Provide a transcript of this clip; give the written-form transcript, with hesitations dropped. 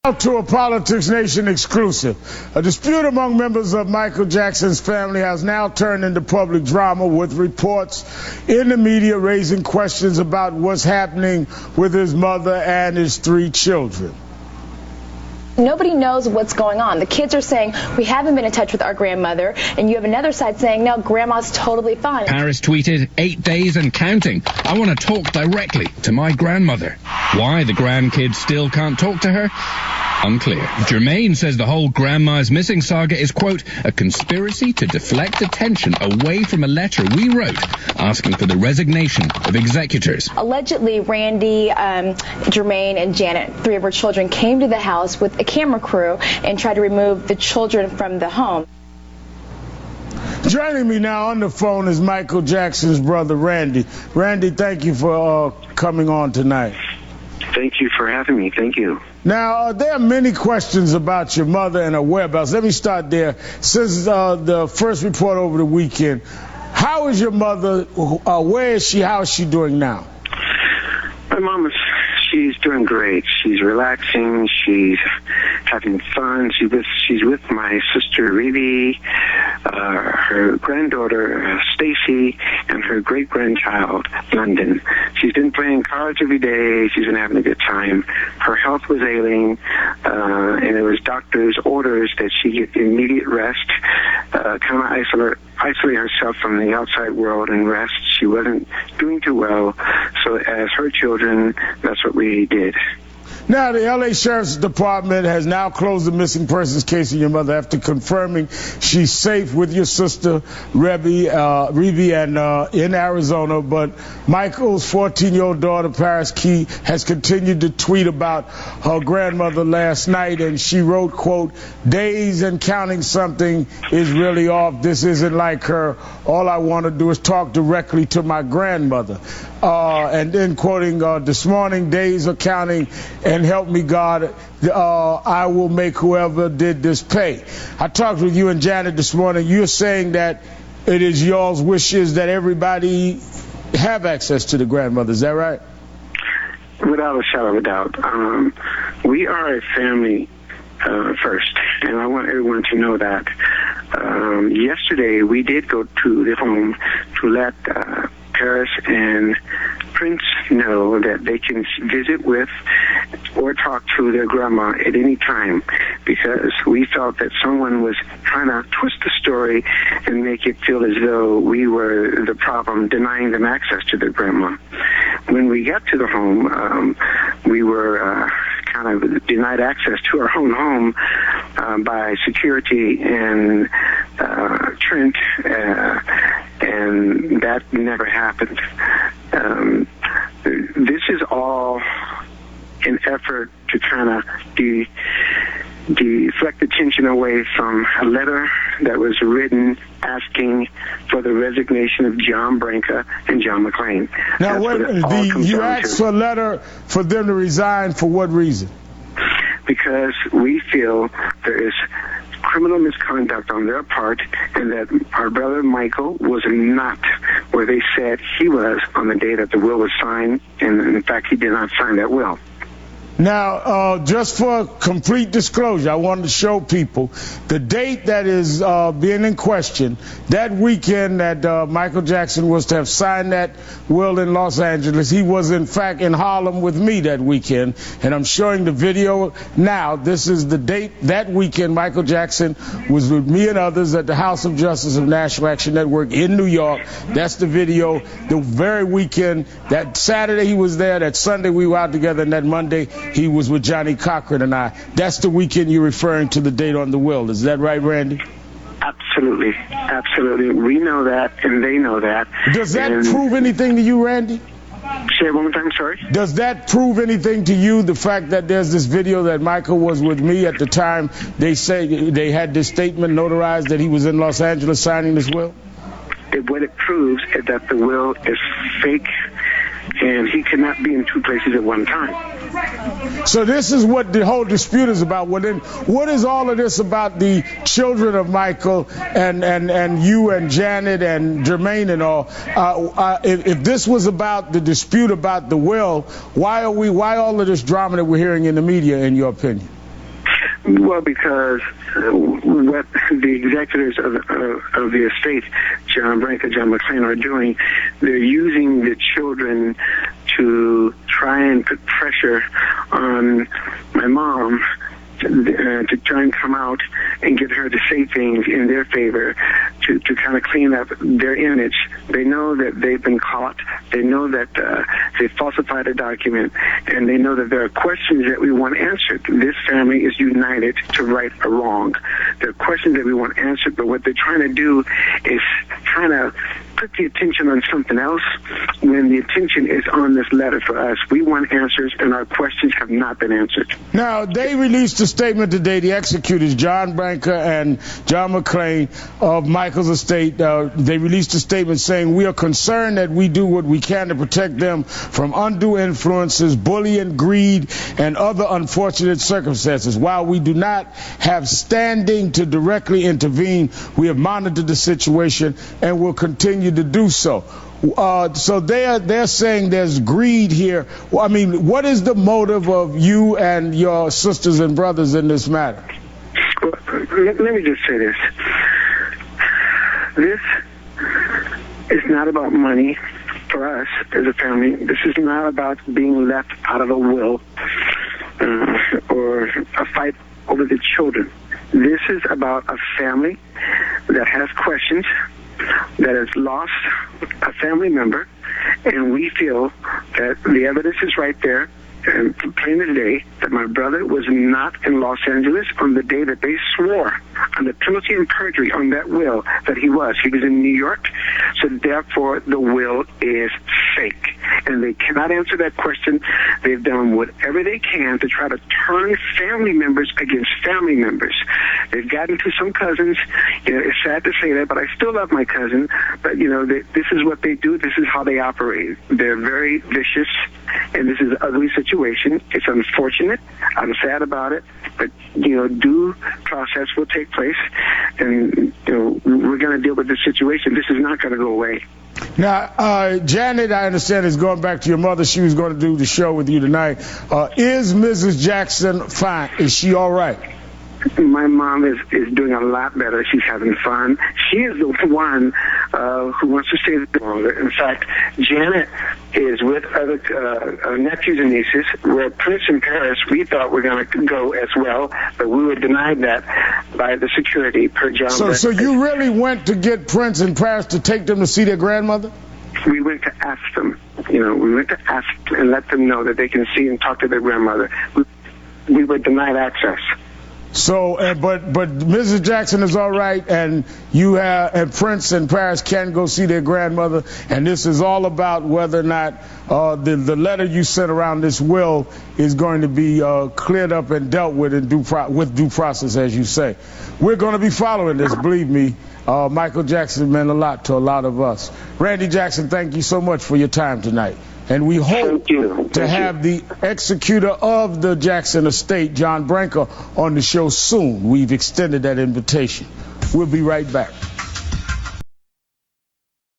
To a Politics Nation exclusive. A dispute among members of Michael Jackson's family has now turned into public drama, with reports in the media raising questions about what's happening with his mother and his 3 children. Nobody knows what's going on. The kids are saying, we haven't been in touch with our grandmother, and you have another side saying, no, grandma's totally fine. Paris tweeted, 8 days and counting. I want to talk directly to my grandmother. Why the grandkids still can't talk to her? Unclear. Jermaine says the whole grandma's missing saga is, quote, a conspiracy to deflect attention away from a letter we wrote asking for the resignation of executors. Allegedly, Randy, Jermaine, and Janet, 3 of her children, came to the house with a camera crew and tried to remove the children from the home. Joining me now on the phone is Michael Jackson's brother, Randy. Randy, thank you for coming on tonight. Thank you for having me. Thank you. Now, there are many questions about your mother and her whereabouts. Let me start there. Since the first report over the weekend, how is your mother? Where is she? How is she doing now? My mom she's doing great. She's relaxing. She's having fun. She's with my sister, Riri, her granddaughter, Stacy, and her great-grandchild, London. She's been playing cards every day. She's been having a good time. Her health was ailing, and it was doctor's orders that she get immediate rest, kind of isolate herself from the outside world and rest. She wasn't doing too well, so as her children, that's what we did. Now, the L.A. Sheriff's Department has now closed the missing persons case of your mother after confirming she's safe with your sister, Riri, and in Arizona. But Michael's 14-year-old daughter, Paris Key, has continued to tweet about her grandmother last night, and she wrote, quote, days and counting something is really off. This isn't like her. All I want to do is talk directly to my grandmother. And then quoting this morning, days are counting, and help me God, I will make whoever did this pay. I talked with you and Janet this morning. You're saying that it is y'all's wishes that everybody have access to the grandmother. Is that right? Without a shadow of a doubt. We are a family first, and I want everyone to know that. Yesterday, we did go to the home to let Paris and Prince know that they can visit with or talk to their grandma at any time, because we felt that someone was trying to twist the story and make it feel as though we were the problem, denying them access to their grandma. When we got to the home, we were kind of denied access to our own home by security and Trent, and that never happened. This is all an effort to kind of deflect attention away from a letter that was written asking for the resignation of John Branca and John McClain. Now, you asked for a letter for them to resign for what reason? Because we feel there is criminal misconduct on their part, and that our brother Michael was not where they said he was on the day that the will was signed, and in fact he did not sign that will. Now, just for complete disclosure, I wanted to show people the date that is being in question. That weekend that Michael Jackson was to have signed that will in Los Angeles, he was in fact in Harlem with me that weekend, and I'm showing the video now. This is the date that weekend Michael Jackson was with me and others at the House of Justice of National Action Network in New York. That's the video. The very weekend, that Saturday he was there, that Sunday we were out together, and that Monday he was with Johnny Cochran and I. That's the weekend you're referring to the date on the will. Is that right, Randy? Absolutely. Absolutely. We know that, and they know that. Does that prove anything to you, Randy? Say it one more time, sorry? Does that prove anything to you, the fact that there's this video that Michael was with me at the time they say they had this statement notarized that he was in Los Angeles signing this will? What it proves is that the will is fake, and he cannot be in 2 places at one time. So this is what the whole dispute is about. Well, then, what is all of this about the children of Michael and you and Janet and Jermaine and all? If this was about the dispute about the will, why all of this drama that we're hearing in the media, in your opinion? Well, because what the executors of the estate, John Branca, John McClain, are doing, they're using the children to try and put pressure on my mom to try and come out and get her to say things in their favor to kind of clean up their image. They know that they've been caught. They know that they falsified a document, and they know that there are questions that we want answered. This family is united to right a wrong. There are questions that we want answered, but what they're trying to do is kind of put the attention on something else when the attention is on this letter for us. We want answers, and our questions have not been answered. Now, they released a statement today, the executors, John Branca and John McClain of Michael's estate. They released a statement saying, we are concerned that we do what we can to protect them from undue influences, bullying, greed, and other unfortunate circumstances. While we do not have standing to directly intervene, we have monitored the situation and will continue to do so. So they're saying there's greed here. Well, I mean, what is the motive of you and your sisters and brothers in this matter? Well, let me just say this. This is not about money for us as a family. This is not about being left out of a will or a fight over the children. This is about a family that has questions, that has lost a family member, and we feel that the evidence is right there, and plain as day, that my brother was not in Los Angeles on the day that they swore on the penalty and perjury on that will that he was. He was in New York, so therefore the will is fake. And they cannot answer that question. They've done whatever they can to try to turn family members against family members. They've gotten to some cousins. You know, it's sad to say that, but I still love my cousin. But, you know, this is what they do. This is how they operate. They're very vicious, and this is an ugly situation. It's unfortunate. I'm sad about it. But, you know, due process will take place, and, you know, we're going to deal with this situation. This is not going to go away. Now, Janet, I understand, is going back to your mother. She was going to do the show with you tonight. Is Mrs. Jackson fine? Is she all right? My mom is doing a lot better. She's having fun. She is the one who wants to stay longer. In fact, Janet is with other nephews and nieces. Where Prince and Paris, we thought were going to go as well, but we were denied that by the security per John. So you really went to get Prince and Paris to take them to see their grandmother? We went to ask them. You know, we went to ask and let them know that they can see and talk to their grandmother. We were denied access. So, but Mrs. Jackson is all right, and and Prince and Paris can go see their grandmother, and this is all about whether or not the letter you sent around this will is going to be cleared up and dealt with in due process, as you say. We're going to be following this, believe me. Michael Jackson meant a lot to a lot of us. Randy Jackson, thank you so much for your time tonight. And we hope to have the executor of the Jackson estate, John Branca, on the show soon. We've extended that invitation. We'll be right back.